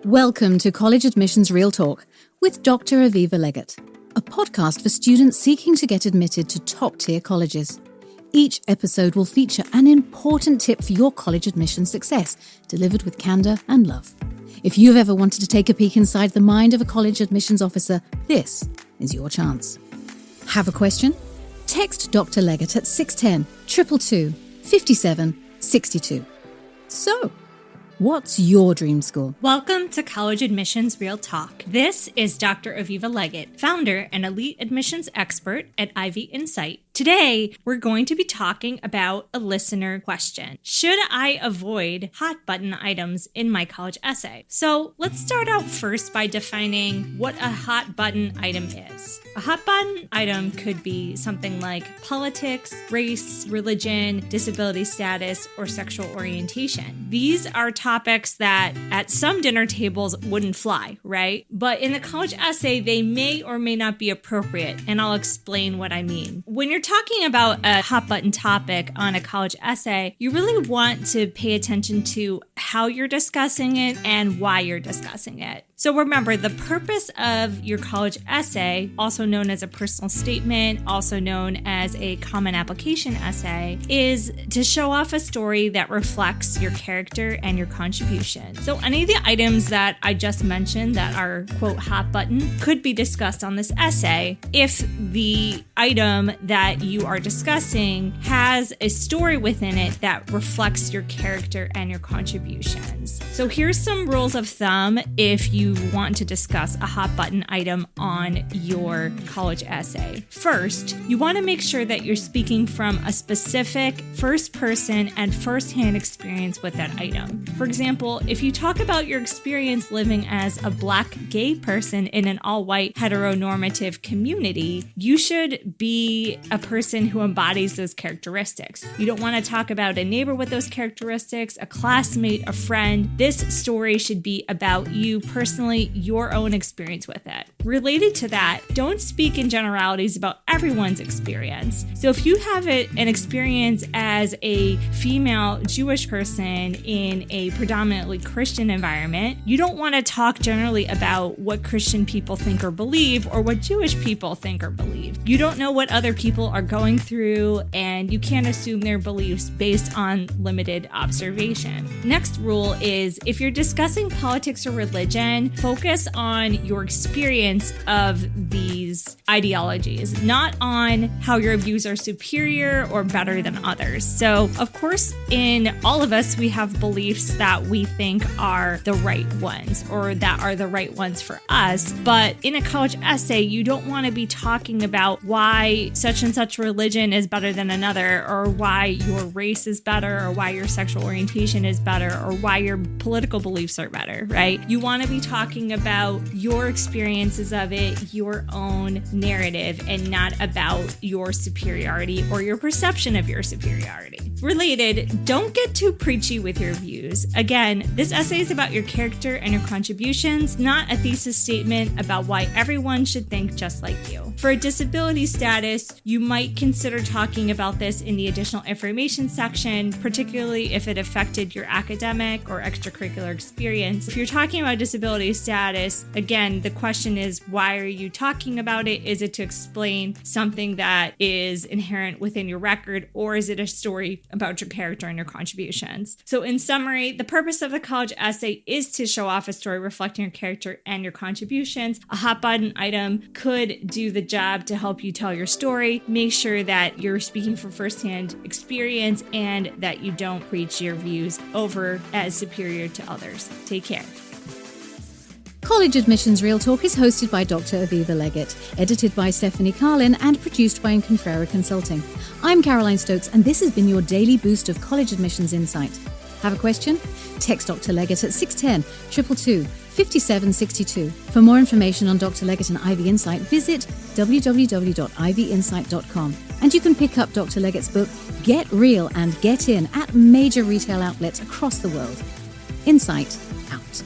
Welcome to College Admissions Real Talk with Dr. Aviva Legatt, a podcast for students seeking to get admitted to top-tier colleges. Each episode will feature an important tip for your college admission success, delivered with candour and love. If you've ever wanted to take a peek inside the mind of a college admissions officer, this is your chance. Have a question? Text Dr. Legatt at 610 222 57 62. So, what's your dream school? Welcome to College Admissions Real Talk. This is Dr. Aviva Legatt, founder and elite admissions expert at Ivy Insight. Today, we're going to be talking about a listener question. Should I avoid hot button items in my college essay? So let's start out first by defining what a hot button item is. A hot button item could be something like politics, race, religion, disability status, or sexual orientation. These are topics that at some dinner tables wouldn't fly, right? But in a college essay, they may or may not be appropriate, and I'll explain what I mean. When you're talking about a hot button topic on a college essay, you really want to pay attention to how you're discussing it and why you're discussing it. So remember, the purpose of your college essay, also known as a personal statement, also known as a common application essay, is to show off a story that reflects your character and your contribution. So any of the items that I just mentioned that are, quote, hot button could be discussed on this essay if the item that you are discussing has a story within it that reflects your character and your contributions. So here's some rules of thumb if you want to discuss a hot button item on your college essay. First, you want to make sure that you're speaking from a specific first person and first-hand experience with that item. For example, if you talk about your experience living as a Black gay person in an all-white heteronormative community, you should be a person who embodies those characteristics. You don't want to talk about a neighbor with those characteristics, a classmate, a friend. This story should be about you personally, your own experience with it. Related to that, don't speak in generalities about everyone's experience. So if you have an experience as a female Jewish person in a predominantly Christian environment, you don't want to talk generally about what Christian people think or believe or what Jewish people think or believe. You don't know what other people are going through, and you can't assume their beliefs based on limited observation. Next rule is if you're discussing politics or religion, focus on your experience of these ideologies, not on how your views are superior or better than others. So, of course, in all of us, we have beliefs that we think are the right ones or that are the right ones for us. But in a college essay, you don't want to be talking about why such and such religion is better than another, or why your race is better, or why your sexual orientation is better, or why your political beliefs are better, right? You want to be talking about your experiences of it, your own narrative, and not about your superiority or your perception of your superiority. Related, don't get too preachy with your views. Again, this essay is about your character and your contributions, not a thesis statement about why everyone should think just like you. For a disability status, you might consider talking about this in the additional information section, particularly if it affected your academic or extracurricular experience. If you're talking about disability status, again, the question is, why are you talking about it? Is it to explain something that is inherent within your record, or is it a story about your character and your contributions? So in summary, the purpose of the college essay is to show off a story reflecting your character and your contributions. A hot button item could do the job to help you tell your story. Make sure that you're speaking from firsthand experience and that you don't preach your views over as superior to others. Take care. College Admissions Real Talk is hosted by Dr. Aviva Legatt, edited by Stephanie Carlin, and produced by Incontrera Consulting. I'm Caroline Stokes, and this has been your daily boost of college admissions insight. Have a question? Text Dr. Legatt at 610 222 57 62. For more information on Dr. Legatt and Ivy Insight, visit www.ivyinsight.com. And you can pick up Dr. Legatt's book, Get Real and Get In, at major retail outlets across the world. Insight out.